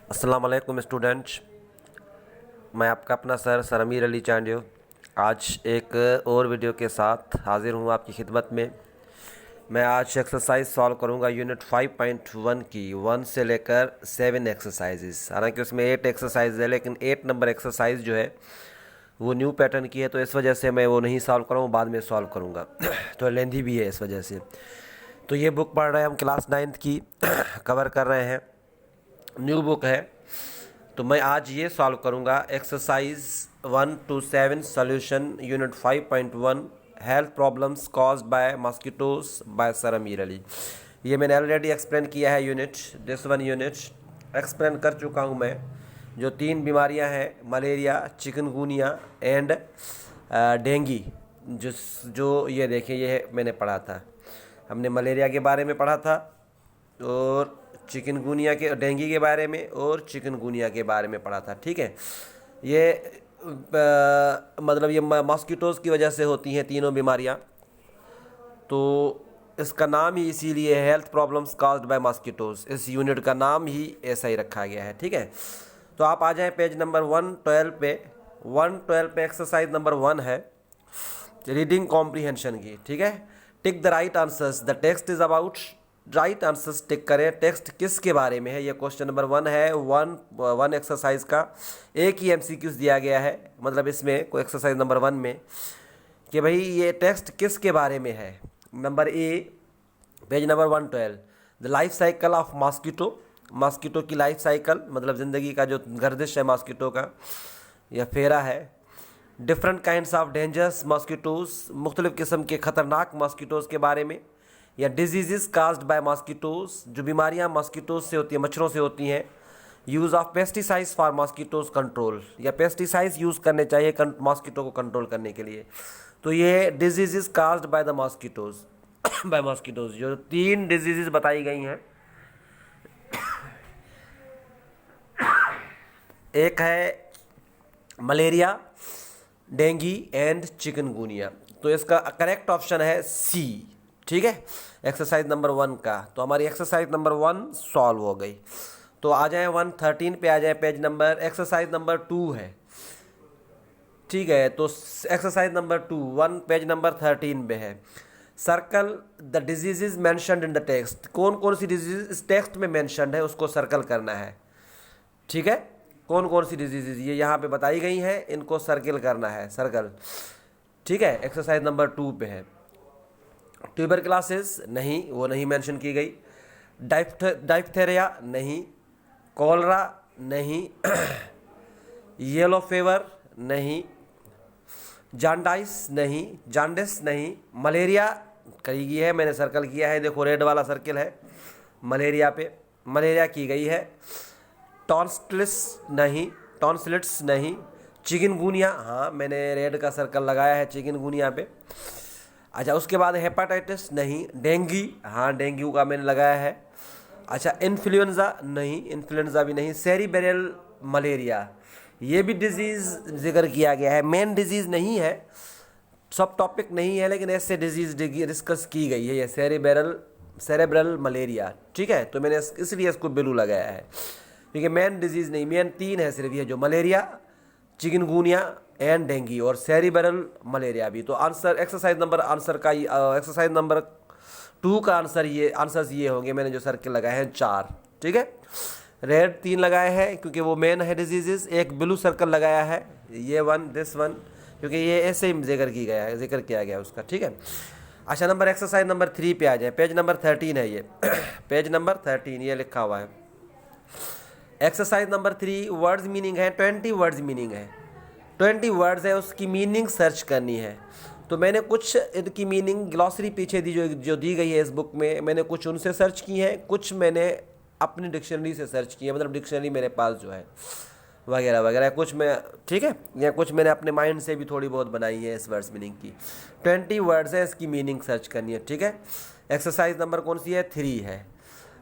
अस्सलाम वालेकुम स्टूडेंट्स। मैं आपका अपना सर अमीर अली चांडियो आज एक और वीडियो के साथ हाज़िर हूँ आपकी खिदमत में। मैं आज एक्सरसाइज सॉल्व करूँगा यूनिट 5.1 की 1 से लेकर 7 एक्सरसाइजेस। हालांकि उसमें 8 एक्सरसाइज है, लेकिन 8 नंबर एक्सरसाइज जो है वो न्यू पैटर्न की है, तो इस वजह से मैं वो नहीं सॉल्व करूँगा, बाद में सॉल्व करूँगा। तो लेंथी भी है इस वजह से। तो ये बुक पढ़ रहे हैं हम, क्लास 9th की कवर कर रहे हैं, न्यू बुक है। तो मैं आज ये सॉल्व करूँगा exercise 1 to 7 solution unit 5.1 health problems caused by mosquitoes by sir Amir Ali. ये मैंने ऑलरेडी एक्सप्लेन किया है दिस वन यूनिट एक्सप्लेन कर चुका हूँ मैं। जो 3 बीमारियाँ हैं, मलेरिया, चिकनगुनिया एंड डेंगी, जो ये देखें, ये मैंने पढ़ा था। हमने मलेरिया के बारे में पढ़ा था और चिकनगुनिया के, डेंगू के बारे में और चिकनगुनिया के बारे में पढ़ा था। ठीक है, ये मतलब ये मॉस्किटोज़ की वजह से होती हैं तीनों बीमारियां, तो इसका नाम ही इसीलिए health problems caused bye mosquitoes. इस यूनिट का नाम ही ऐसा ही रखा गया है। ठीक है, तो आप आ जाएं पेज नंबर 112 पे। 112 पे एक्सरसाइज नंबर 1 है रीडिंग कॉम्प्रीहेंशन की। ठीक है, tick the right answers, the text is about, right answers tick करें। टेक्स्ट किसके बारे में है? ये क्वेश्चन नंबर 1 है, वन एक्सरसाइज का। एक ही एमसीक्यूज दिया गया है, मतलब इसमें कोई एक्सरसाइज नंबर 1 में कि भाई ये टेक्स्ट किसके बारे में है। Number A, page number 112, the life cycle of mosquito. Mosquito की लाइफ साइकिल मतलब ज़िंदगी का जो गर्दिश है मॉस्किटो का, या फेरा है। Different kinds of dangerous mosquitoes, मुख्तलिफ़ किस्म के ख़तरनाक मॉस्किटोज़ के बारे में। या डिजीज़ काज्ड बाय मॉस्किटोज़, जो बीमारियां मॉस्किटोज़ से होती हैं, मच्छरों से होती हैं। Use of pesticides for mosquitoes control, या पेस्टिसाइड्स यूज़ करने चाहिए मॉस्किटो को कंट्रोल करने के लिए। तो ये disease caused by the mosquitoes by mosquitoes, जो 3 डिजीज़ बताई गई हैं। एक है मलेरिया, डेंगी एंड चिकनगुनिया। तो इसका करेक्ट ऑप्शन है सी। ठीक है, एक्सरसाइज नंबर 1 का। तो हमारी एक्सरसाइज नंबर 1 सॉल्व हो गई। तो आ जाए 113 पे, आ जाए पेज नंबर, एक्सरसाइज नंबर 2 है। ठीक है, तो एक्सरसाइज नंबर 2 1 पेज नंबर 13 पे है। Circle the disease mentioned in the text. कौन कौन सी डिजीज इस टेक्स्ट में मेंशन्ड है उसको सर्कल करना है। ठीक है, कौन कौन सी डिजीज़ ये यहाँ पे बताई गई हैं, इनको सर्कल करना है, सर्कल। ठीक है, एक्सरसाइज नंबर 2 पे है। ट्यूबरक्लोसिस नहीं, वो नहीं मेंशन की गई। डाइफ्थेरिया नहीं, कॉलरा नहीं, येलो फीवर नहीं, जांडिस नहीं, मलेरिया कही गई है, मैंने सर्कल किया है, देखो रेड वाला सर्कल है मलेरिया पे, मलेरिया की गई है। टॉन्सिलिट्स नहीं, चिकनगुनिया, हाँ मैंने रेड का सर्कल लगाया है चिकनगुनिया पे। अच्छा, उसके बाद हेपाटाइटिस नहीं, डेंगी, हाँ डेंगू का मैंने लगाया है। अच्छा, इन्फ्लुएंज़ा नहीं, इन्फ्लुएंज़ा भी नहीं। सेरिब्रल मलेरिया, ये भी डिजीज़ जिक्र किया गया है, मेन डिजीज़ नहीं है, सब टॉपिक नहीं है, लेकिन ऐसे डिजीज़ डिस्कस की गई है, ये सेरेब्रल मलेरिया। ठीक है, तो मैंने इसलिए इसको ब्लू लगाया है, क्योंकि मेन डिजीज़ नहीं, मेन 3 है सिर्फ, ये जो मलेरिया, चिकनगुनिया एंड डेंगी, और सेरिब्रल मलेरिया भी। तो आंसर एक्सरसाइज नंबर 2 का आंसर्स ये होंगे, मैंने जो सर्कल लगाए हैं 4। ठीक है, रेड 3 लगाए हैं क्योंकि वो मेन है डिजीज़, एक ब्लू सर्कल लगाया है, ये दिस वन, क्योंकि ये ऐसे ही जिक्र किया गया उसका। ठीक है, अच्छा एक्सरसाइज नंबर 3 पे आ जाए, पेज नंबर 13 है ये पेज नंबर 13 ये लिखा हुआ है। एक्सरसाइज नंबर 3 वर्ड्स मीनिंग है, 20 वर्ड्स मीनिंग है, 20 वर्ड्स है, उसकी मीनिंग सर्च करनी है। तो मैंने कुछ इनकी मीनिंग ग्लॉसरी पीछे जो दी गई है इस बुक में, मैंने कुछ उनसे सर्च की है, कुछ मैंने अपनी डिक्शनरी से सर्च की है, मतलब डिक्शनरी मेरे पास जो है वगैरह वगैरह कुछ मैं, ठीक है, या कुछ मैंने अपने माइंड से भी थोड़ी बहुत बनाई है इस वर्ड्स मीनिंग की। 20 वर्ड्स है, इसकी मीनिंग सर्च करनी है। ठीक है, एक्सरसाइज नंबर कौन सी है? 3 है।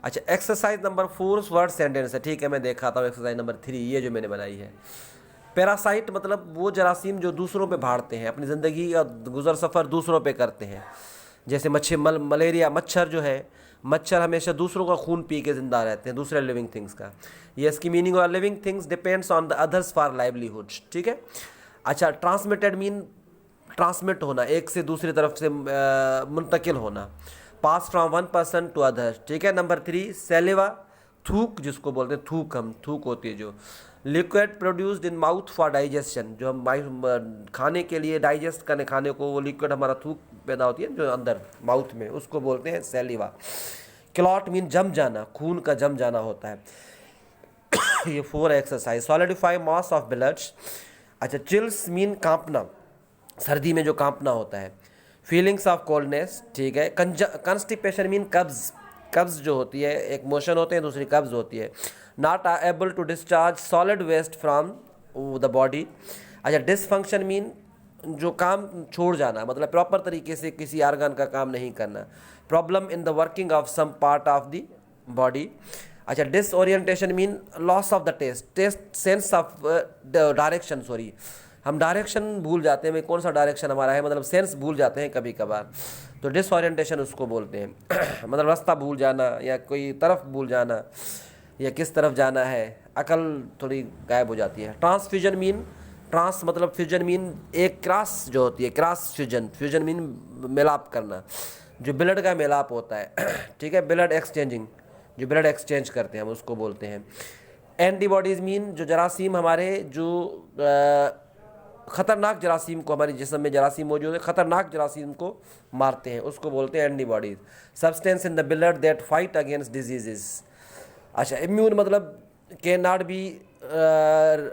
अच्छा, एक्सरसाइज नंबर 4 वर्ड सेंटेंस है। ठीक है, मैं दिखाता हूँ एक्सरसाइज नंबर 3, ये जो मैंने बनाई है। पैरासाइट मतलब वो जरासीम जो दूसरों पे भाड़ते हैं, अपनी ज़िंदगी का गुजर सफ़र दूसरों पे करते हैं। जैसे मलेरिया, मच्छर जो है मच्छर हमेशा दूसरों का खून पी के ज़िंदा रहते हैं, दूसरे लिविंग थिंग्स का। ये इसकी मीनिंग और living things depends on the others for livelihood, ठीक है। अच्छा, ट्रांसमिटेड मीन ट्रांसमिट होना, एक से दूसरी तरफ से मुंतकिल होना, pass from one person to other, ठीक है। नंबर 3 सेलिवा, थूक जिसको बोलते हैं, थूक हम थूक होती है जो, liquid produced in mouth for digestion, जो हम खाने के लिए डाइजेस्ट करने खाने को, वो लिक्विड हमारा थूक पैदा होती है जो अंदर माउथ में, उसको बोलते हैं सेलिवा। क्लॉट मीन जम जाना, खून का जम जाना होता है। ये 4 exercise. Solidify mass of blood. अच्छा, चिल्स मीन कांपना, सर्दी में जो कांपना होता है। फीलिंग्स ऑफ कोल्डनेस, ठीक है। कंस्टिपेशन मीन कब्ज, कब्ज जो होती है, एक मोशन होते हैं, दूसरी कब्ज होती है। Not able to discharge solid waste from the body. अच्छा, डिसफंक्शन मीन जो काम छोड़ जाना, मतलब प्रॉपर तरीके से किसी आर्गन का काम नहीं करना। Problem in the working of some part of the body. अच्छा, disorientation mean loss of the test sense of direction, sorry हम डायरेक्शन भूल जाते हैं, भाई कौन सा डायरेक्शन हमारा है, मतलब सेंस भूल जाते हैं कभी कभार, तो डिसओरिएंटेशन उसको बोलते हैं। मतलब रास्ता भूल जाना या कोई तरफ भूल जाना या किस तरफ जाना है, अकल थोड़ी गायब हो जाती है। ट्रांसफ्यूजन मीन, ट्रांस मतलब फ्यूजन मीन एक क्रॉस जो होती है, क्रॉस फ्यूजन, फ्यूजन मीन मिलाप करना, जो ब्लड का मिलाप होता है, ठीक है। ब्लड एक्सचेंजिंग, जो ब्लड एक्सचेंज करते हैं हम उसको बोलते हैं। एंटीबॉडीज़ मीन जो जरासीम हमारे, जो ख़तरनाक जरासीम को, हमारे जिस्म में जरासीम मौजूद है, ख़तरनाक जरासीम को मारते हैं, उसको बोलते हैं antibodies. Substance in the blood that fight against diseases. अच्छा, इम्यून मतलब can not be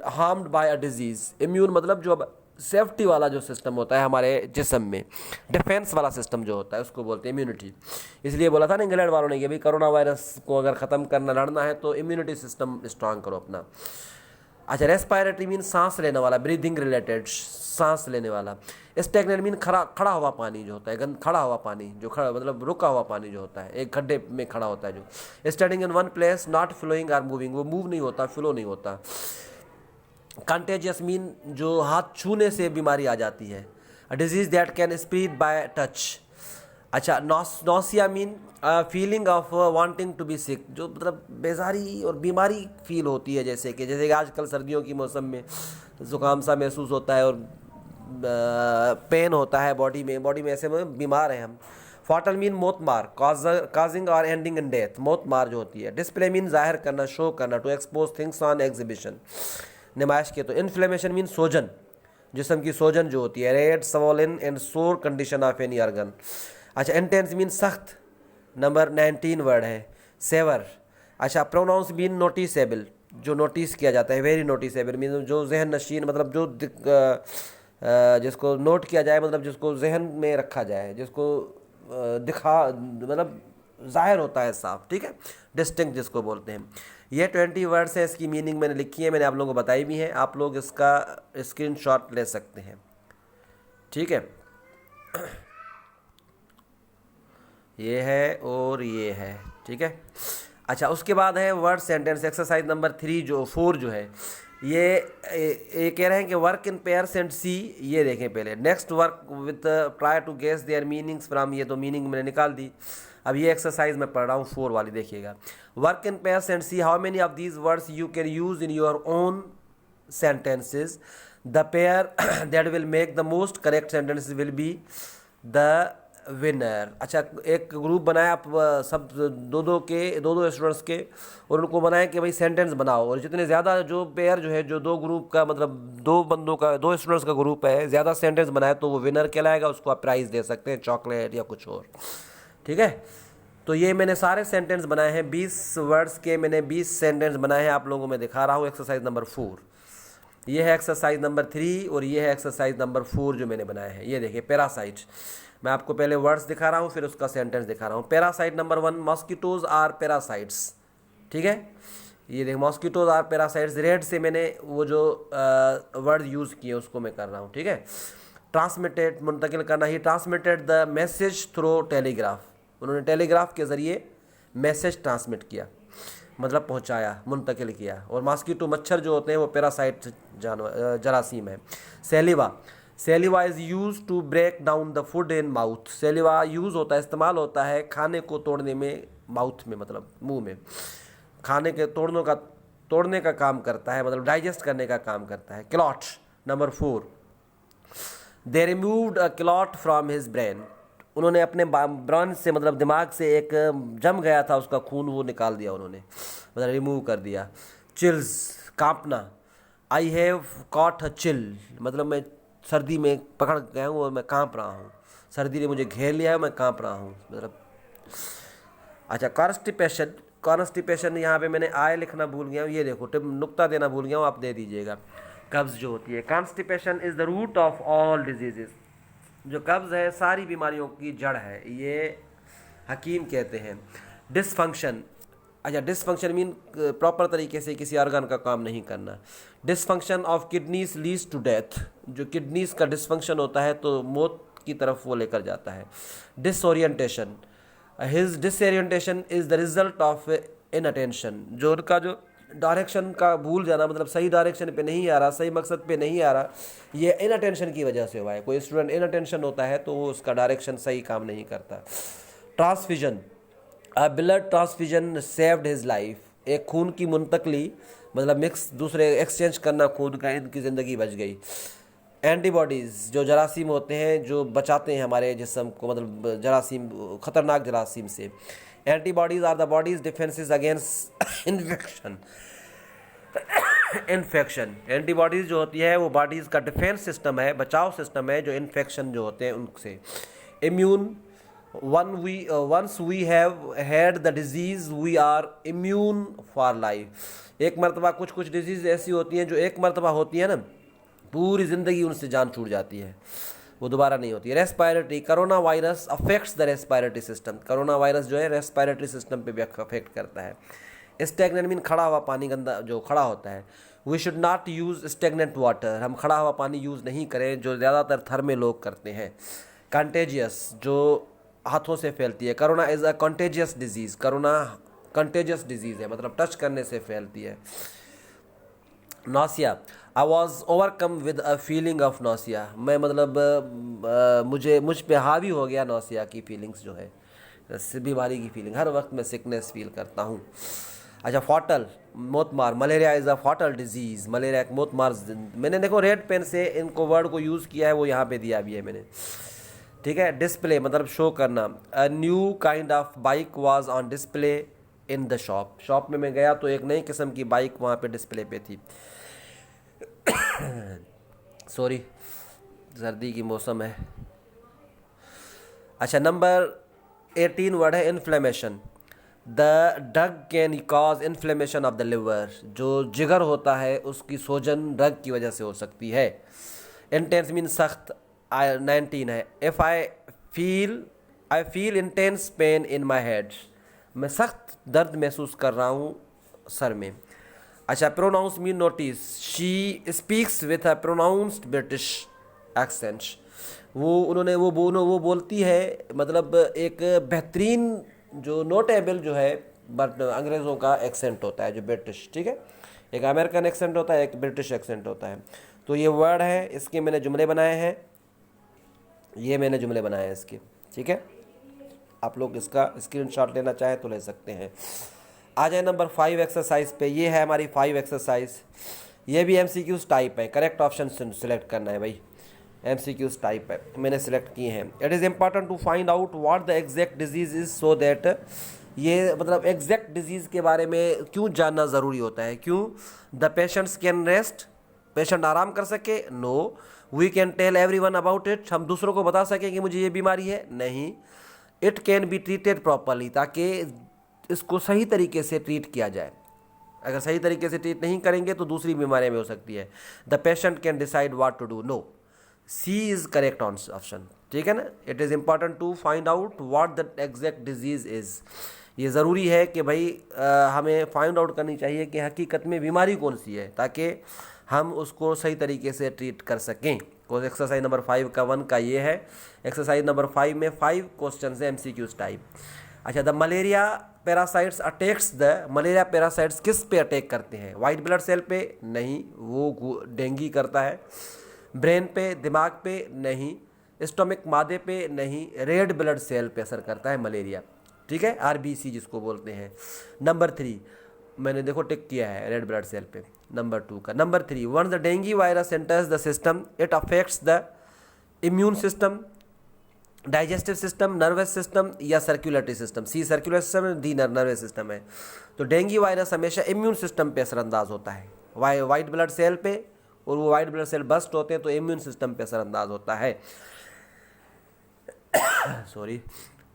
harmed by a disease. Immune मतलब जो सेफ्टी वाला जो सिस्टम होता है हमारे जिस्म में, डिफेंस वाला सिस्टम जो होता है, उसको बोलते हैं इम्यूनिटी। इसलिए बोला था ना इंग्लैंड वालों ने कि भाई कोरोना वायरस को अगर ख़त्म करना, लड़ना है तो इम्यूनिटी सिस्टम स्ट्रांग करो अपना। अच्छा, रेस्पायरेटरी मीन सांस लेने वाला, ब्रीदिंग रिलेटेड, सांस लेने वाला। स्टैग्नेंट मीन खड़ा हुआ पानी जो होता है, खड़ा हुआ पानी जो खड़ा मतलब रुका हुआ पानी जो होता है, एक खड्डे में खड़ा होता है जो। Standing in one place, not flowing और मूविंग, वो मूव नहीं होता, फ्लो नहीं होता। कंटेजियस मीन जो हाथ छूने से बीमारी आ जाती है। Disease that can spread by touch. अच्छा, nausea mean feeling of wanting to be sick, जो मतलब बेजारी और बीमारी फील होती है, जैसे कि आजकल सर्दियों की मौसम में ज़ुकाम सा महसूस होता है और पेन होता है बॉडी में ऐसे में बीमार हैं हम। फॉटल मीन मौत मार, काजिंग और एंडिंग इन डेथ, मौत मार जो होती है। डिस्प्ले मीन जाहिर करना, शो करना, to expose things on exhibition, नुमाइश के। तो इन्फ्लेमेशन मीन सोजन, जिस्म की सोजन जो होती है। रेड, स्वॉलन एंड सोर कंडीशन ऑफ एनी ऑर्गन। अच्छा, इंटेंस मीन सख्त, नंबर 19 वर्ड है। सेवर। अच्छा, प्रोनाउंस मीन नोटिसेबल, जो नोटिस किया जाता है। वेरी नोटिसेबल मीन जो जहन नशीन, मतलब जो जिसको नोट किया जाए, मतलब जिसको जहन में रखा जाए, जिसको दिखा मतलब जाहिर होता है साफ, ठीक है। डिस्टिंक्ट जिसको बोलते हैं। ये 20 वर्ड्स है, इसकी मीनिंग मैंने लिखी है, मैंने आप लोगों को बताई भी है, आप लोग इसका स्क्रीनशॉट ले सकते हैं, ठीक है। ये है और ये है, ठीक है। अच्छा, उसके बाद है वर्ड सेंटेंस एक्सरसाइज नंबर 3 जो 4 जो है, ये कह रहे हैं कि work in pairs and see. ये देखें पहले, next work with try to guess their meanings from, ये तो मीनिंग मैंने निकाल दी। अब ये एक्सरसाइज मैं पढ़ रहा हूँ 4 वाली, देखिएगा। Work in pairs and see how many of these words you can use in your own sentences. The pair that will make the most correct sentences will be the winner. अच्छा, एक group बनाया आप सब दो students के, और उनको बनाया कि भाई सेंटेंस बनाओ, और जितने ज़्यादा जो पेयर जो है, जो 2 ग्रुप का मतलब 2 बंदों का, 2 स्टूडेंट्स का ग्रुप है, ज़्यादा सेंटेंस बनाए तो वो विनर कहलाएगा, उसको आप प्राइज़ दे सकते हैं, चॉकलेट या कुछ और, ठीक है। तो ये मैंने सारे सेंटेंस बनाए हैं, 20 वर्ड्स के मैंने 20 सेंटेंस बनाए हैं, आप लोगों में दिखा रहा हूँ। एक्सरसाइज नंबर 4 ये है, एक्सरसाइज नंबर 3 और ये है एक्सरसाइज नंबर 4 जो मैंने बनाए हैं। ये देखिए, पैरासाइट, मैं आपको पहले वर्ड्स दिखा रहा हूँ, फिर उसका सेंटेंस दिखा रहा हूँ। Parasite number 1, mosquitoes are parasites, ठीक है। ये देख, मॉस्किटोज आर पैरासाइट्स, रेड से मैंने वो जो वर्ड यूज़ किए उसको मैं कर रहा हूँ, ठीक है। ट्रांसमिटेड, मुंतकिल करना, he transmitted the message through telegraph, उन्होंने टेलीग्राफ के ज़रिए मैसेज ट्रांसमिट किया, मतलब पहुंचाया, मुंतकिल किया। और मॉस्किटो मच्छर जो होते हैं वो पैरासाइट जानवर जरासीम है। Saliva, saliva is use to break down the food in mouth, saliva use होता है, इस्तेमाल होता है खाने को तोड़ने में माउथ में, मतलब मुंह में खाने के तोड़ने का काम करता है, मतलब डाइजेस्ट करने का काम करता है। Clot number 4, they removed a clot from his brain, उन्होंने अपने ब्रेन से, मतलब दिमाग से एक जम गया था उसका खून, वो निकाल दिया उन्होंने, मतलब रिमूव कर दिया। चिल्स, कांपना, I have caught a chill, मतलब मैं सर्दी में पकड़ गया हूँ और मैं कांप रहा हूँ, सर्दी ने मुझे घेर लिया है, मैं कांप रहा हूँ, मतलब। अच्छा, कॉन्स्टिपेशन, कॉन्स्टिपेशन यहाँ पे मैंने आय लिखना भूल गया हूँ, ये देखो टिप नुक्ता देना भूल गया हूँ, आप दे दीजिएगा। कब्ज़ जो होती है, constipation is the root of all diseases, जो कब्ज़ है सारी बीमारियों की जड़ है, ये हकीम कहते हैं। डिसफंक्शन, अच्छा डिसफंक्शन मीन प्रॉपर तरीके से किसी ऑर्गन का काम नहीं करना। Dysfunction of kidneys leads to death, जो किडनीज का डिसफंक्शन होता है तो मौत की तरफ वो लेकर जाता है। Disorientation, his disorientation is the result of inattention, जो उनका जो डायरेक्शन का भूल जाना, मतलब सही डायरेक्शन पे नहीं आ रहा, सही मकसद पे नहीं आ रहा, ये इनअटेंशन की वजह से हुआ है। कोई स्टूडेंट इनअटेंशन होता है तो वो उसका डायरेक्शन सही काम नहीं करता। ट्रांसफ्यूजन, अ blood transfusion saved his life, एक खून की मुंतकली, मतलब मिक्स दूसरे एक्सचेंज करना खून का, इनकी ज़िंदगी बच गई। एंटीबॉडीज़, जो जरासीम होते हैं जो बचाते हैं हमारे जिस्म को, मतलब जरासीम, ख़तरनाक जरासीम से। Antibodies are the body's defences against infection, infection, antibodies जो होती है वो बॉडीज़ का डिफेंस सिस्टम है, बचाव सिस्टम है जो इन्फेक्शन जो होते हैं उनसे। Immune, once we have had the disease we are immune for life, एक मरतबा कुछ डिजीज़ ऐसी होती हैं जो एक मरतबा होती है ना, पूरी ज़िंदगी उनसे जान छूट जाती है, वो दोबारा नहीं होती है। Respiratory, corona virus affects the respiratory system, corona virus जो है रेस्पायरेटरी सिस्टम पे भी अफेक्ट करता है। स्टेगनेंट मीन खड़ा हुआ पानी, गंदा जो खड़ा होता है। We should not use stagnant water, हम खड़ा हुआ पानी यूज़ नहीं करें, जो ज़्यादातर थर में लोग करते हैं। कंटेजियस, जो हाथों से फैलती है, corona is a contagious disease, corona contagious disease है, मतलब टच करने से फैलती है। Nausea, I was overcome with a feeling of nausea, मैं मतलब मुझ पे हावी हो गया नौसिया की फीलिंग्स जो है, बीमारी की फीलिंग, हर वक्त मैं सिकनेस फील करता हूँ। अच्छा, फॉटल, मोतमार, malaria is a fatal disease, malaria एक मोतमार, मैंने देखो रेड पेन से इनको वर्ड को यूज़ किया है, वो यहाँ पे दिया भी है मैंने, ठीक है। डिस्प्ले मतलब शो करना, a new kind of bike was on display in the shop, shop में मैं गया तो एक नई किस्म की बाइक वहाँ पे डिस्प्ले पे थी। सॉरी, सर्दी की मौसम है। अच्छा, नंबर 18 वर्ड है inflammation, the drug can cause inflammation of the liver, जो जिगर होता है उसकी सोजन ड्रग की वजह से हो सकती है। इंटेंस मीन सख्त, 19 है। If I feel intense pain in my head, मैं सख्त दर्द महसूस कर रहा हूँ सर में। अच्छा, pronounce mean notice, she speaks with a pronounced British accent, वो बोलती है, मतलब एक बेहतरीन जो नोटेबल जो है, बट अंग्रेज़ों का एक्सेंट होता है जो ब्रिटिश, ठीक है, एक अमेरिकन एक्सेंट होता है, एक ब्रिटिश एक्सेंट होता है। तो ये वर्ड है, इसके मैंने जुमले बनाए हैं, ये मैंने जुमले बनाए हैं इसके, ठीक है। आप लोग इसका स्क्रीनशॉट लेना चाहें तो ले सकते हैं। आ जाए नंबर 5 एक्सरसाइज पे, ये है हमारी 5 एक्सरसाइज, ये भी MCQs टाइप है, करेक्ट ऑप्शन सिलेक्ट करना है भाई, MCQs टाइप है, मैंने सिलेक्ट किए हैं। It is important to find out what the exact disease is, so that, ये मतलब एग्जैक्ट डिजीज़ के बारे में क्यों जानना ज़रूरी होता है, क्यों। The patients can rest, patient आराम कर सके, no. We can tell everyone about it, हम दूसरों को बता सकें कि मुझे ये बीमारी है, नहीं। It can be treated properly, ताकि इसको सही तरीके से ट्रीट किया जाए, अगर सही तरीके से ट्रीट नहीं करेंगे तो दूसरी बीमारियां भी हो सकती है। The patient can decide what to do, no, C is correct option, ठीक है ना। It is important to find out what the exact disease is, ये ज़रूरी है कि भाई हमें फाइंड आउट करनी चाहिए कि हकीकत में बीमारी कौन सी है, ताकि हम उसको सही तरीके से ट्रीट कर सकें। तो एक्सरसाइज नंबर 5 का 1 का ये है। एक्सरसाइज नंबर 5 में 5 क्वेश्चन है MCQs टाइप। अच्छा, the malaria parasites attacks, the malaria parasites किस पे अटैक करते हैं, वाइट ब्लड सेल पे, नहीं, वो डेंगू करता है। ब्रेन पे, दिमाग पे, नहीं। स्टोमिक, मादे पे, नहीं। रेड ब्लड सेल पे असर करता है मलेरिया। ठीक है, RBC जिसको बोलते हैं। नंबर 3 मैंने देखो टिक किया है रेड ब्लड सेल पे। नंबर 2 का number 3, one the dengue virus enters the system it affects the immune system, digestive system, nervous system या सर्कुलेटरी सिस्टम। सी सर्कुलेटरी सिस्टम है, डी नर्वस सिस्टम है। तो डेंगू वायरस हमेशा इम्यून सिस्टम पे असरअंदाज होता है, वाइट ब्लड सेल पे, और वो वाइट ब्लड सेल बस्ट होते हैं तो इम्यून सिस्टम पे असरअंदाज होता है। Sorry.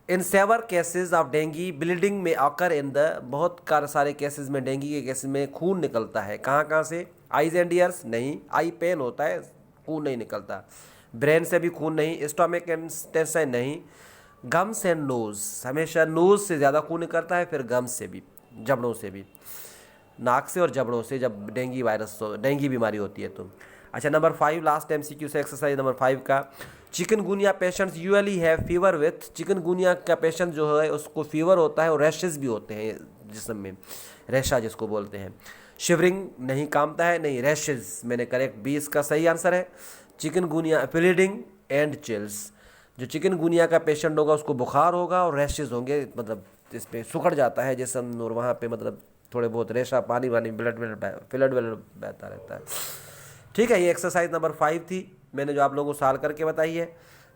In severe cases of dengue bleeding may occur in the, बहुत सारे केसेस में डेंगू के केसेस में खून निकलता है। कहाँ कहाँ से? आईज एंड ईयर्स नहीं, आई पेन होता है, खून नहीं निकलता। ब्रेन से भी खून नहीं, स्टोमक इंटेस्टाइन नहीं, गम्स एंड नोज, हमेशा नोज से ज़्यादा खून निकलता है, फिर गम्स से भी, जबड़ों से भी, नाक से और जबड़ों से जब डेंगू वायरस डेंगू बीमारी होती है तो। अच्छा नंबर 5 लास्ट MCQ से एक्सरसाइज नंबर 5 का, chikungunya patients usually have fever with, chikungunya का पेशेंट जो है उसको फीवर होता है और रैशेस भी होते हैं जिस्म में, रेशा जिसको बोलते हैं। शिवरिंग नहीं, कामता है नहीं, रैशेस मैंने करेक्ट, 20 का सही आंसर है। चिकनगुनिया, ब्लीडिंग एंड चिल्स, जो चिकनगुनिया का पेशेंट होगा उसको बुखार होगा और रैशेस होंगे, मतलब इस पर सुखड़ जाता है जिसम और वहाँ पे मतलब थोड़े बहुत रेशा, पानी वानी, ब्लड बहता रहता है। ठीक है, ये एक्सरसाइज नंबर 5 थी, मैंने जो आप लोगों को सॉल्व करके बताई है।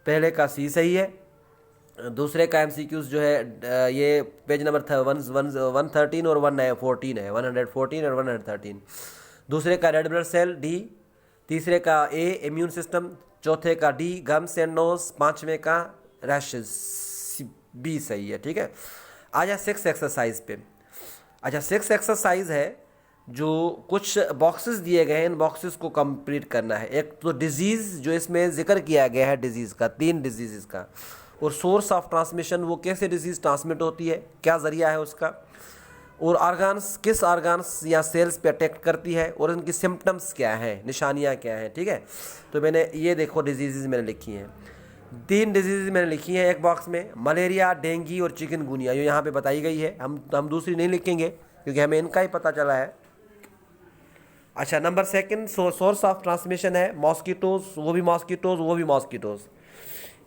पहले का सी सही है, दूसरे का MCQs जो है ये पेज नंबर 113 और 114 है, 114 और 113। दूसरे का रेड ब्लड सेल डी, तीसरे का A इम्यून सिस्टम, चौथे का D गम्स एंड नोज, पांचवें का रैशेस B सही है। ठीक है, आजा 6 एक्सरसाइज पे। अच्छा 6 एक्सरसाइज है जो कुछ बॉक्सेस दिए गए हैं, इन बॉक्सेस को कंप्लीट करना है। एक तो डिजीज़ जो इसमें जिक्र किया गया है डिजीज़ का, 3 डिजीज़ का, और सोर्स ऑफ ट्रांसमिशन, वो कैसे डिजीज़ ट्रांसमिट होती है, क्या ज़रिया है उसका, और ऑर्गान्स, किस ऑर्गान्स या सेल्स पे अटैक करती है, और इनकी सिम्टम्स क्या हैं, निशानियाँ क्या हैं। ठीक है, तो मैंने ये देखो डिजीज़ मैंने लिखी हैं, 3 डिजीज़ मैंने लिखी हैं एक बॉक्स में, मलेरिया, डेंगू और चिकनगुनिया, जो यहाँ पे बताई गई है। हम दूसरी नहीं लिखेंगे क्योंकि हमें इनका ही पता चला है। अच्छा नंबर 2 सोर्स ऑफ ट्रांसमिशन है मॉस्किटोज, वो भी मॉस्किटोज।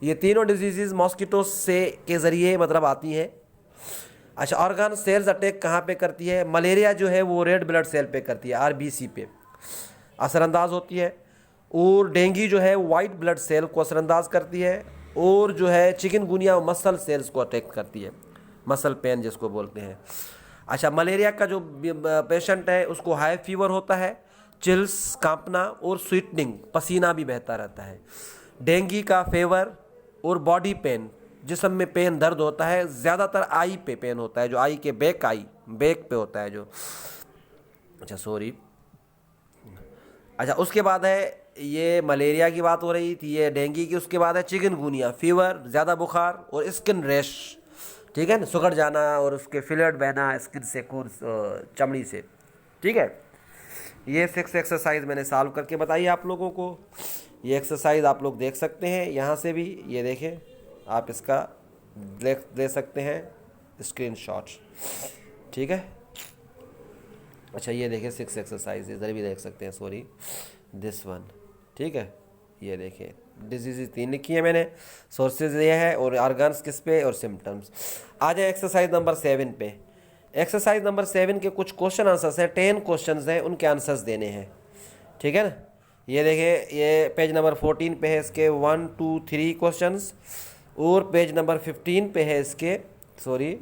ये तीनों डिजीज़ मॉस्किटोज से के ज़रिए मतलब आती हैं। अच्छा ऑर्गन सेल्स अटैक कहाँ पे करती है? मलेरिया जो है वो रेड ब्लड सेल पे करती है, RBC पे असरअंदाज होती है, और डेंगू जो है वाइट ब्लड सेल को असरअंदाज करती है, और जो है चिकनगुनिया मसल सेल्स को अटैक करती है, मसल पेन जिसको बोलते हैं। अच्छा मलेरिया का जो पेशेंट है उसको हाई फीवर होता है, चिल्स, कांपना और स्वीटनिंग, पसीना भी बहता रहता है। डेंगू का फीवर और बॉडी पेन, जिस्म में पेन, दर्द होता है, ज़्यादातर आई पे पेन होता है, जो आई के बैक पे होता है जो। अच्छा सॉरी। अच्छा उसके बाद है, ये मलेरिया की बात हो रही थी, ये डेंगू की। उसके बाद है चिकनगुनिया, फीवर, ज़्यादा बुखार और स्किन रैश, ठीक है ना, सुखड़ जाना और उसके फिलर्ट बहना स्किन से, खून चमड़ी से। ठीक है, ये 6 एक्सरसाइज मैंने सॉल्व करके बताई आप लोगों को। ये एक्सरसाइज आप लोग देख सकते हैं यहाँ से भी, ये देखें आप, इसका ले सकते हैं स्क्रीनशॉट। ठीक है, अच्छा ये देखें 6 एक्सरसाइज, इधर भी देख सकते हैं, सॉरी दिस वन। ठीक है, ये देखें डिजीज़ 3 लिखी है मैंने, सोर्सेज ये है, और ऑर्गन्स किस पे, और सिम्टम्स। आ जाए एक्सरसाइज नंबर 7 पे। एक्सरसाइज नंबर 7 के कुछ क्वेश्चन आंसर्स हैं, 10 क्वेश्चन हैं, उनके आंसर्स देने हैं। ठीक है ना, ये देखें, ये पेज नंबर 14 पे है इसके 1 2 3 क्वेश्चंस, और पेज नंबर 15 पे है इसके 4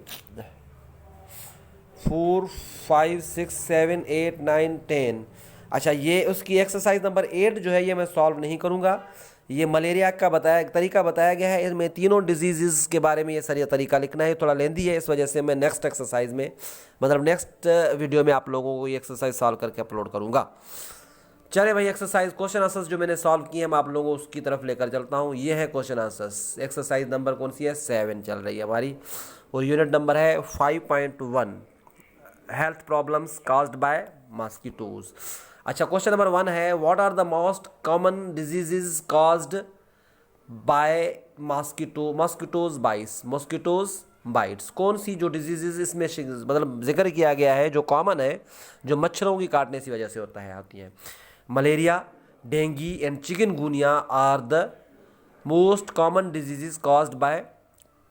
5 6 7 8 9 10। अच्छा ये उसकी एक्सरसाइज नंबर 8 जो है ये मैं सॉल्व नहीं करूँगा। ये मलेरिया का तरीका बताया गया है, इसमें तीनों डिजीज़ के बारे में ये सारी तरीका लिखना है, थोड़ा लेंदी है, इस वजह से मैं नेक्स्ट एक्सरसाइज में, मतलब नेक्स्ट वीडियो में आप लोगों को ये एक्सरसाइज सॉल्व करके अपलोड करूँगा। चले भाई, एक्सरसाइज क्वेश्चन आंसर्स जो मैंने सॉल्व किए हैं मैं आप लोगों को उसकी तरफ लेकर चलता हूँ। ये है क्वेश्चन आंसर्स। एक्सरसाइज नंबर कौन सी है? 7 चल रही है हमारी, और यूनिट नंबर है 5.1, health problems caused by mosquitoes. अच्छा क्वेश्चन नंबर 1 है, what are the most common diseases caused by mosquitoes bites. कौन सी जो डिजीजेज इसमें मतलब जिक्र किया गया है जो कॉमन है, जो मच्छरों की काटने की वजह से आती है? Malaria, dengue and chikungunya are the most common diseases caused by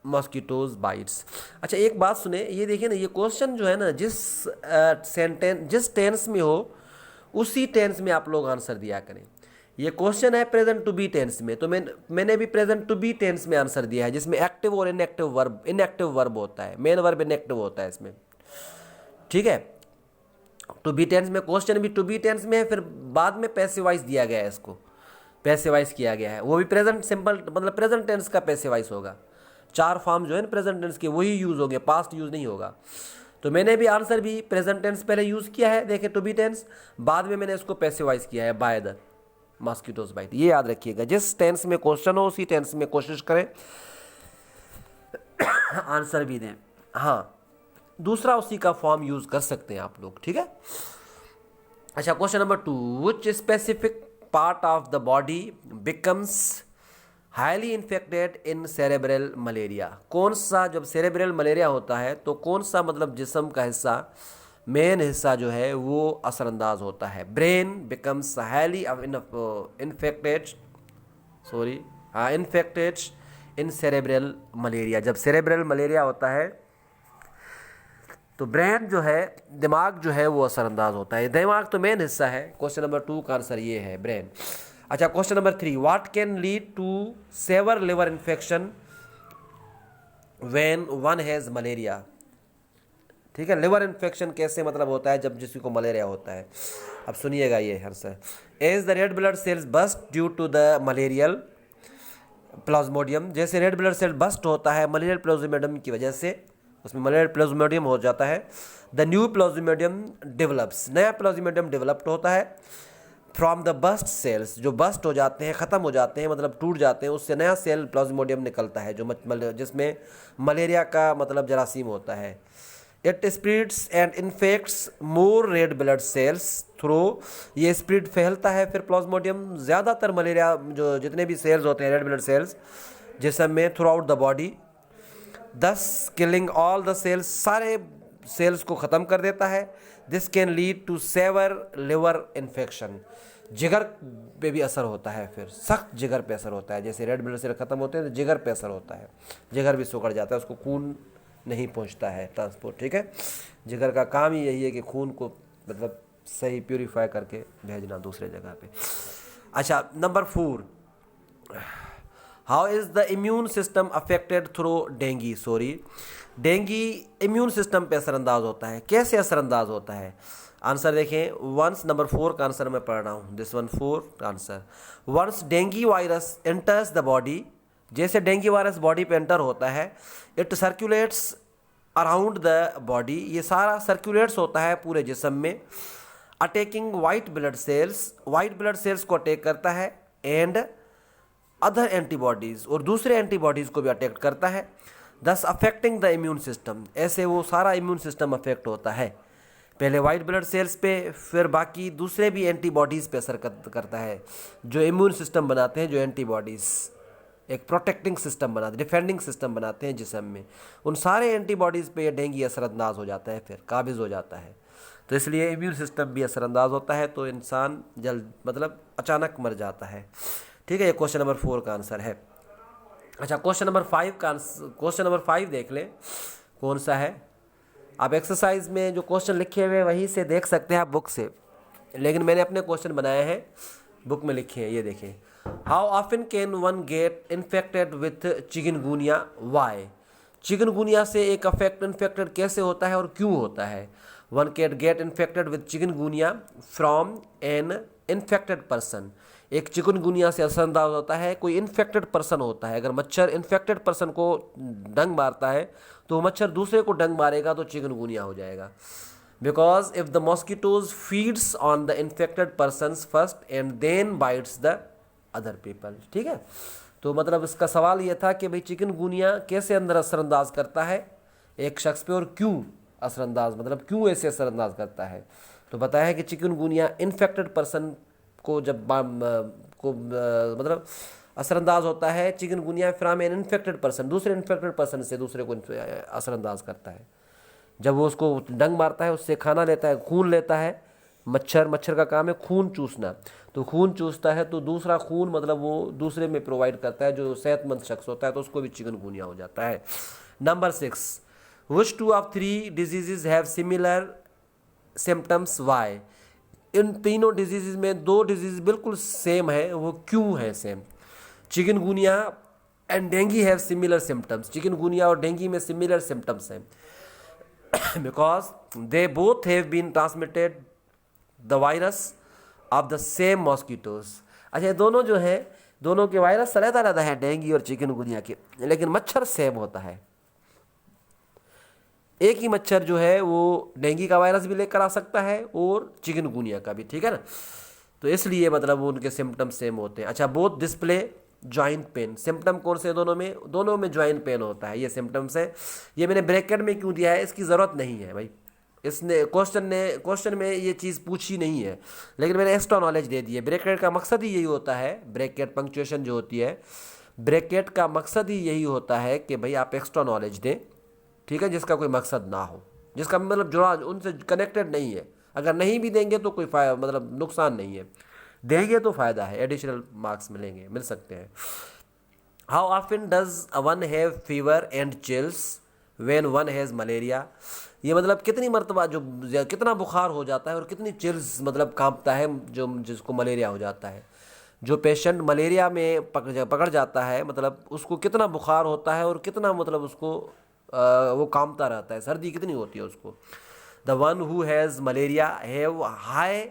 mosquitoes bites. अच्छा एक बात सुने, ये देखिए ना, ये क्वेश्चन जो है ना, जिस टेंस में हो उसी टेंस में आप लोग आंसर दिया करें। ये क्वेश्चन है प्रेजेंट टू बी टेंस में, तो मैंने भी प्रेजेंट टू बी टेंस में आंसर दिया है, जिसमें एक्टिव और इनएक्टिव वर्ब होता है, मेन वर्ब इनएक्टिव होता है इसमें, ठीक है। टू बी टेंस में क्वेश्चन भी टू बी टेंस में है, फिर बाद में पैसिवाइज दिया गया है, इसको पैसिवाइज किया गया है, वो भी प्रेजेंट सिंपल मतलब प्रेजेंट टेंस का पैसिवाइज होगा। 4 फॉर्म जो है ना प्रेजेंट टेंस के वही यूज़ होंगे, पास्ट यूज़ नहीं होगा। तो मैंने भी आंसर भी प्रेजेंट टेंस पहले यूज़ किया है, देखें टू बी टेंस, बाद में मैंने इसको पैसिवाइज किया है बाय द मॉस्किटोज बाइट। ये याद रखिएगा, जिस टेंस में क्वेश्चन हो उसी टेंस में कोशिश करें आंसर भी दें। हाँ, दूसरा उसी का फॉर्म यूज़ कर सकते हैं आप लोग, ठीक है। अच्छा question number 2, which specific part of the body becomes highly infected in cerebral malaria. कौन सा, जब सेरेब्रल मलेरिया होता है तो कौन सा मतलब जिस्म का हिस्सा, मेन हिस्सा जो है वो असरअंदाज होता है। ब्रेन बिकम्स हाईली इन्फेक्टेड इन सेरेब्रल मलेरिया। जब सेरेब्रल मलेरिया होता है तो ब्रेन जो है, दिमाग जो है वो असरअंदाज होता है। दिमाग तो मेन हिस्सा है। क्वेश्चन नंबर 2 का आंसर ये है, ब्रेन। अच्छा question number 3, what can lead to severe liver infection when one has malaria. ठीक है, लिवर इन्फेक्शन कैसे मतलब होता है जब किसी को मलेरिया होता है। अब सुनिएगा ये answer, as the red blood cells burst due to the malarial plasmodium. जैसे रेड ब्लड सेल बस्ट होता है मलेरियल प्लाज्मोडियम की वजह से, उसमें मलेरियल प्लाज्मोडियम हो जाता है। द न्यू प्लाज्मोडियम डेवलप्स, नया प्लाज्मोडियम डेवलप्ड होता है फ्रॉम द बस्ट सेल्स। जो बस्ट हो जाते हैं, ख़त्म हो जाते हैं, मतलब टूट जाते हैं, उससे नया सेल प्लाज्मोडियम निकलता है जो जिसमें मलेरिया का मतलब जरासीम होता है। It spreads and infects more red blood sales through. ये स्प्रेड फैलता है फिर प्लाज्मोडियम ज़्यादातर मलेरिया जो जितने भी सेल्स होते हैं रेड ब्लड सेल्स जिसम में throughout the body, thus killing all the cells, सारे सेल्स को ख़त्म कर देता है। This can lead to severe liver infection. जिगर पे भी असर होता है, फिर सख्त जिगर पे असर होता है। जैसे रेड ब्लड सेल ख़त्म होते हैं तो जिगर पे असर होता है, जिगर भी सुखड़ जाता है, उसको खून नहीं पहुंचता है ट्रांसपोर्ट। ठीक है, जिगर का काम ही यही है कि खून को मतलब सही प्यूरिफाई करके भेजना दूसरे जगह पे। अच्छा number 4, how is the immune system affected through dinghy. Dinghy immune system पे असरअंदाज होता है। कैसे असरअंदाज होता है, आंसर देखें। वंस नंबर 4 का आंसर मैं पढ़ रहा हूँ, दिस 4 का answer. Once dengue virus enters the body, जैसे डेंगी वायरस बॉडी पे एंटर होता है, it circulates around the body, ये सारा सर्कुलेट्स होता है पूरे जिस्म में, अटैकिंग वाइट ब्लड सेल्स को अटैक करता है, एंड अदर एंटीबॉडीज़, और दूसरे एंटीबॉडीज़ को भी अटैक करता है, दस अफेक्टिंग द इम्यून सिस्टम। ऐसे वो सारा इम्यून सिस्टम अफेक्ट होता है, पहले वाइट ब्लड सेल्स पे, फिर बाकी दूसरे भी एंटीबॉडीज़ पे असर करता है, जो इम्यून सिस्टम बनाते हैं, जो एंटीबॉडीज़ एक प्रोटेक्टिंग सिस्टम बनाते हैं, डिफेंडिंग सिस्टम बनाते हैं जिस्म में, उन सारे एंटीबॉडीज़ पे ये डेंगी असरअंदाज हो जाता है, फिर काबिज़ हो जाता है। तो इसलिए इम्यून सिस्टम भी असरअंदाज होता है, तो इंसान जल्द मतलब अचानक मर जाता है। ठीक है, ये क्वेश्चन नंबर 4 का आंसर है। अच्छा क्वेश्चन नंबर 5 देख लें कौन सा है। आप एक्सरसाइज में जो क्वेश्चन लिखे हुए हैं वहीं से देख सकते हैं आप बुक से, लेकिन मैंने अपने क्वेश्चन बनाए हैं, बुक में लिखे हैं, ये देखें। How often can one get infected with chikungunya, why. Chikungunya से एक इन्फेक्टेड कैसे होता है और क्यों होता है। One can get infected with chikungunya from an infected person. एक चिकनगुनिया से असरअंदाज होता है कोई इन्फेक्टेड पर्सन होता है। अगर मच्छर इन्फेक्टेड पर्सन को डंग मारता है तो मच्छर दूसरे को डंग मारेगा तो चिकनगुनिया हो जाएगा। Because if the mosquitoes feeds on the infected persons first and then bites the other people. ठीक है, तो मतलब इसका सवाल ये था कि भाई चिकनगुनिया कैसे अंदर असरअंदाज करता है एक शख्स पे, और क्यों असरअंदाज मतलब क्यों ऐसे असरअंदाज करता है। तो बताया है कि चिकनगुनिया इन्फेक्टेड पर्सन को जब मतलब असरअंदाज होता है, chikungunya from an infected person, दूसरे इन्फेक्टेड पर्सन से दूसरे को असरअंदाज करता है। जब वो उसको डंग मारता है, उससे खाना लेता है, खून लेता है, मच्छर का काम है खून चूसना, तो खून चूसता है तो दूसरा खून मतलब वो दूसरे में प्रोवाइड करता है, जो सेहतमंद शख्स होता है तो उसको भी चिकनगुनिया हो जाता है। Number 6, which two of 3 diseases have similar symptoms why? इन तीनों डिजीज़ में 2 डिजीज़ बिल्कुल सेम है, वो क्यों है same? Chikungunya and dengue have similar symptoms. Chikungunya और डेंगी में सिमिलर सिम्टम्स हैं because they both have been transmitted the virus of the same mosquitoes. अच्छा, दोनों जो है, दोनों के वायरस रहता रहता है, डेंगी और चिकनगुनिया के, लेकिन मच्छर सेम होता है। एक ही मच्छर जो है वो डेंगी का वायरस भी लेकर आ सकता है और चिकनगुनिया का भी, ठीक है ना। तो इसलिए मतलब उनके सिम्टम सेम होते हैं। अच्छा, both display joint pain. Symptom कौन से दोनों में? दोनों में जॉइंट पेन होता है, ये सिम्टम्स है। ये मैंने ब्रैकेट में क्यों दिया है, इसकी ज़रूरत नहीं है भाई, इसने क्वेश्चन में ये चीज़ पूछी नहीं है, लेकिन मैंने एक्स्ट्रा नॉलेज दे दी है। ब्रैकेट का मकसद ही यही होता है, ब्रैकेट पंक्चुएशन जो होती है, ब्रैकेट का मकसद ही यही होता है कि भाई आप एक्स्ट्रा नॉलेज दें, ठीक है, जिसका कोई मकसद ना हो, जिसका मतलब जुड़ा उनसे कनेक्टेड नहीं है। अगर नहीं भी देंगे तो कोई मतलब नुकसान नहीं है, देंगे तो फ़ायदा है, एडिशनल मार्क्स मिल सकते हैं। How often does one have fever and chills when one has malaria? ये मतलब कितनी मरतबा जो कितना बुखार हो जाता है और कितनी चिल्स मतलब कांपता है जो जिसको मलेरिया हो जाता है। जो पेशेंट मलेरिया में पकड़ जाता है मतलब उसको कितना बुखार होता है और कितना मतलब उसको वो कांपता रहता है, सर्दी कितनी होती है उसको। The one who has malaria have high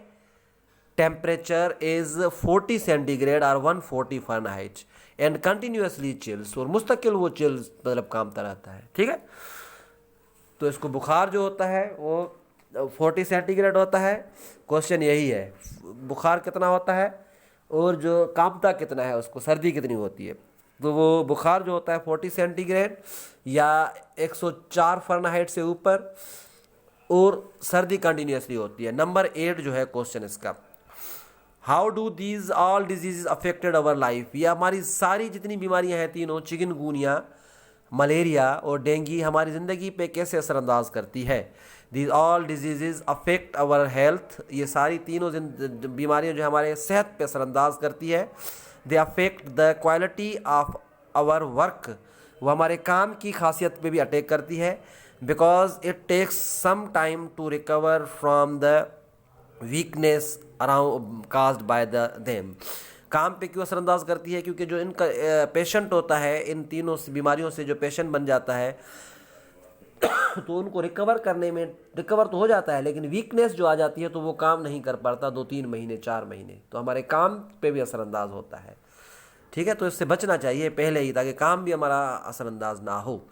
temperature is 40 centigrade और 140 फ़ारेनहाइट एंड कंटिन्यूसली चिल्स, और मुस्तकिल वो चिल्स मतलब कांपता रहता है, ठीक है। तो इसको बुखार जो होता है वो 40 सेंटीग्रेड होता है। क्वेश्चन यही है बुखार कितना होता है और जो कांपता कितना है, उसको सर्दी कितनी होती है। तो वो बुखार जो होता है 40 सेंटीग्रेड या 104 फ़ारेनहाइट से ऊपर, और सर्दी कंटिन्यूसली होती है। नंबर 8 जो है क्वेश्चन इसका, how do these all disease affected our life? ये हमारी सारी जितनी बीमारियां हैं तीनों, चिकनगुनिया, मलेरिया और डेंगी, हमारी ज़िंदगी पे कैसे असरअंदाज करती है? These all disease affect our health. ये सारी तीनों बीमारियां जो हमारे सेहत पे असरअंदाज करती है। They affect the quality of our work. वो हमारे काम की खासियत पे भी अटैक करती है। Because it takes some time to recover from the weakness around caused by the them. काम पे क्यों असरअंदाज करती है? क्योंकि जो इनका पेशेंट होता है, इन तीनों बीमारियों से जो पेशेंट बन जाता है तो उनको रिकवर करने में, रिकवर तो हो जाता है लेकिन वीकनेस जो आ जाती है तो वो काम नहीं कर पाता 2-3 महीने 4 महीने, तो हमारे काम पे भी असरअंदाज होता है, ठीक है। तो इससे बचना चाहिए पहले ही, ताकि काम भी हमारा असरअंदाज ना हो।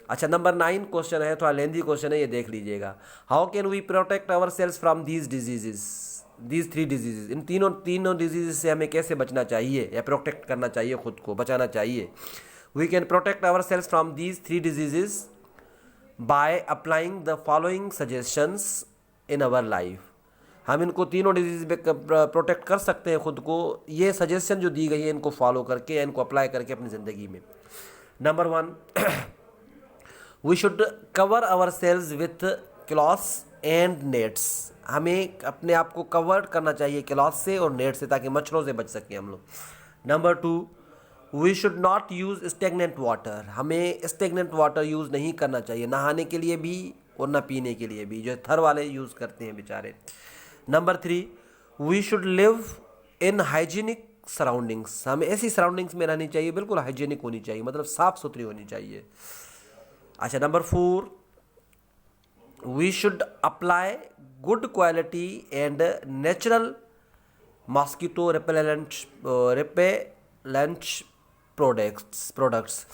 अच्छा, नंबर 9 क्वेश्चन है, थोड़ा लेंदी क्वेश्चन है, ये देख लीजिएगा। How can we protect our sales from these diseases? These 3 diseases, इन तीनों डिजीज से हमें कैसे बचना चाहिए या प्रोटेक्ट करना चाहिए, खुद को बचाना चाहिए? We can protect our sales from these 3 diseases by applying the following suggestions in our life. हम इनको तीनों डिजीज पे प्रोटेक्ट कर सकते हैं खुद को, ये सजेशन जो दी गई है इनको फॉलो करके, इनको अप्लाई करके अपनी ज़िंदगी में। Number 1, we should cover our selves with clothes and nets. हमें अपने आप को कवर करना चाहिए क्लॉथ से और नेट से, ताकि मच्छरों से बच सकें हम लोग। Number 2, we should not use stagnant water. हमें स्टेगनेंट वाटर यूज़ नहीं करना चाहिए, नहाने के लिए भी और न पीने के लिए भी, जो थर वाले यूज़ करते हैं बेचारे। Number 3, we should live in hygienic surroundings. हमें ऐसी सराउंडिंग्स में रहनी चाहिए, बिल्कुल हाइजीनिक होनी चाहिए, मतलब साफ़ सुथरी होनी चाहिए। अच्छा, number 4, we should apply good quality and natural mosquito repellent products.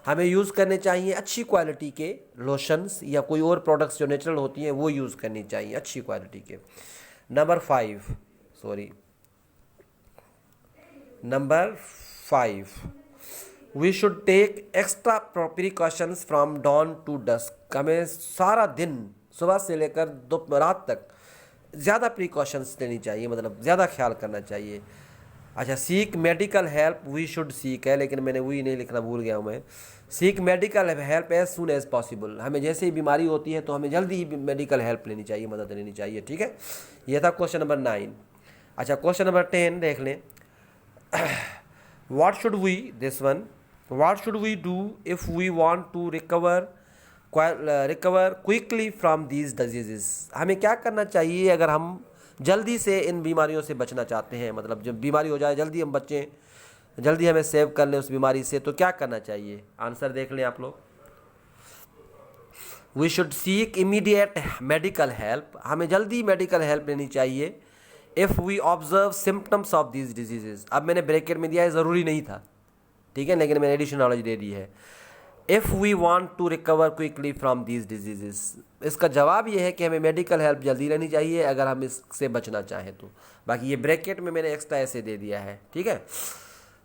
हमें यूज़ करने चाहिए अच्छी क्वालिटी के लोशंस या कोई और प्रोडक्ट्स जो नेचुरल होती हैं वो यूज़ करनी चाहिए अच्छी क्वालिटी के। Number 5, we should take extra precautions from dawn to dusk. हमें सारा दिन सुबह से लेकर रात तक ज़्यादा प्रिकॉशंस लेनी चाहिए, मतलब ज़्यादा ख्याल करना चाहिए। अच्छा, seek medical help, we should seek है, लेकिन मैंने वी नहीं लिखना भूल गया हूँ मैं। Seek medical help as soon as possible, हमें जैसे ही बीमारी होती है तो हमें जल्दी ही मेडिकल हेल्प लेनी चाहिए, मदद लेनी चाहिए। ठीक है, ये था क्वेश्चन नंबर 9। अच्छा, क्वेश्चन नंबर 10 देख लें। What should we, this one, what should we do if we want to recover quickly from these disease, हमें क्या करना चाहिए अगर हम जल्दी से इन बीमारियों से बचना चाहते हैं, मतलब जब बीमारी हो जाए जल्दी हम बचें, जल्दी हमें सेव कर लें उस बीमारी से, तो क्या करना चाहिए? आंसर देख लें आप लोग। We should seek immediate medical help, हमें जल्दी मेडिकल हेल्प लेनी चाहिए। If we observe symptoms of these disease, अब मैंने ब्रैकेट में दिया है, ज़रूरी नहीं था, ठीक है, लेकिन मैंने एडिशनल नॉलेज दे दी है। If we want to recover quickly from these disease, इसका जवाब ये है कि हमें मेडिकल हेल्प जल्दी लेनी चाहिए अगर हम इससे बचना चाहें तो। बाकी ये ब्रैकेट में मैंने एक्स्ट्रा ऐसे दे दिया है। ठीक है,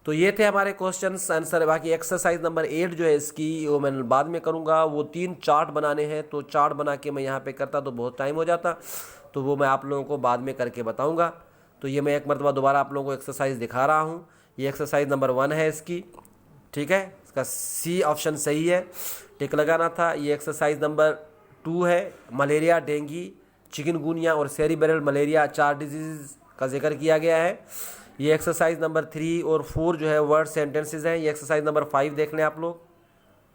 तो ये थे हमारे क्वेश्चंस आंसर। बाकी एक्सरसाइज नंबर 8 जो है इसकी, वो मैं बाद में करूँगा। वो 3 चार्ट बनाने हैं, तो चार्ट बना के मैं यहाँ पे करता तो बहुत टाइम हो जाता, तो वो मैं आप लोगों को बाद में करके बताऊँगा। तो ये मैं एक मरतबा दोबारा आप लोगों को एक्सरसाइज दिखा रहा हूँ। ये एक्सरसाइज नंबर 1 है इसकी। ठीक है, इसका सी ऑप्शन सही है, टिक लगाना था। ये एक्सरसाइज नंबर 2 है, मलेरिया, डेंगू, चिकनगुनिया और सेरिब्रल मलेरिया 4 डिजीज़ का जिक्र किया गया है। ये एक्सरसाइज नंबर 3 और 4 जो है वर्ड सेंटेंसेस हैं। ये एक्सरसाइज नंबर 5 देख लें आप लोग,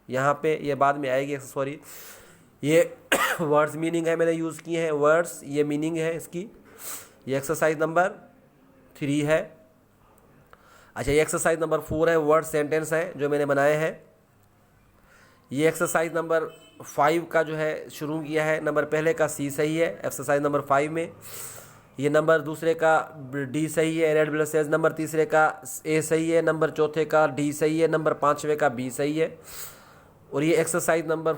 यहाँ पे ये बाद में आएगी, सॉरी, ये वर्ड्स मीनिंग है, मैंने यूज़ किए हैं वर्ड्स, ये मीनिंग है इसकी। ये एक्सरसाइज नंबर 3 है। अच्छा, ये एक्सरसाइज नंबर 4 है, वर्ड सेंटेंस है जो मैंने बनाए हैं। ये एक्सरसाइज नंबर 5 का जो है शुरू किया है, नंबर पहले का सी सही है एक्सरसाइज नंबर 5 में। ये नंबर दूसरे का डी सही है, रेड ब्लड सेल्स, नंबर तीसरे का ए सही है, नंबर चौथे का डी सही है, नंबर 5वें का बी सही है। और ये एक्सरसाइज नंबर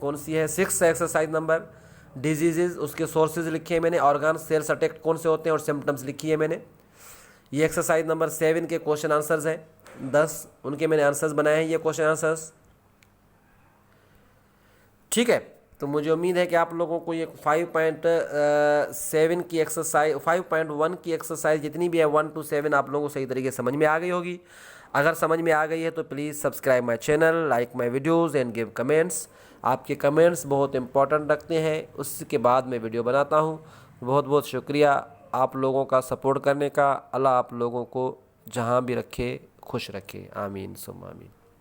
कौन सी है, 6 एक्सरसाइज नंबर डिजीज़, उसके सोर्सेज लिखे हैं मैंने, ऑर्गन सेल्स अटैक कौन से होते हैं और सिम्टम्स लिखी है मैंने। ये एक्सरसाइज नंबर 7 के क्वेश्चन आंसर्स हैं 10, उनके मैंने आंसर्स बनाए हैं, ये क्वेश्चन आंसर्स। ठीक है, तो मुझे उम्मीद है कि आप लोगों को ये 5.7 की एक्सरसाइज, 5.1 की एक्सरसाइज जितनी भी है 1 to 7 आप लोगों को सही तरीके से समझ में आ गई होगी। अगर समझ में आ गई है तो please subscribe my channel, like my videos and give comments. आपके कमेंट्स बहुत इंपॉर्टेंट रखते हैं, उसके बाद मैं वीडियो बनाता हूँ। बहुत बहुत शुक्रिया आप लोगों का सपोर्ट करने का। अल्लाह आप लोगों को जहाँ भी रखे खुश रखे, आमीन सुम्मा आमीन।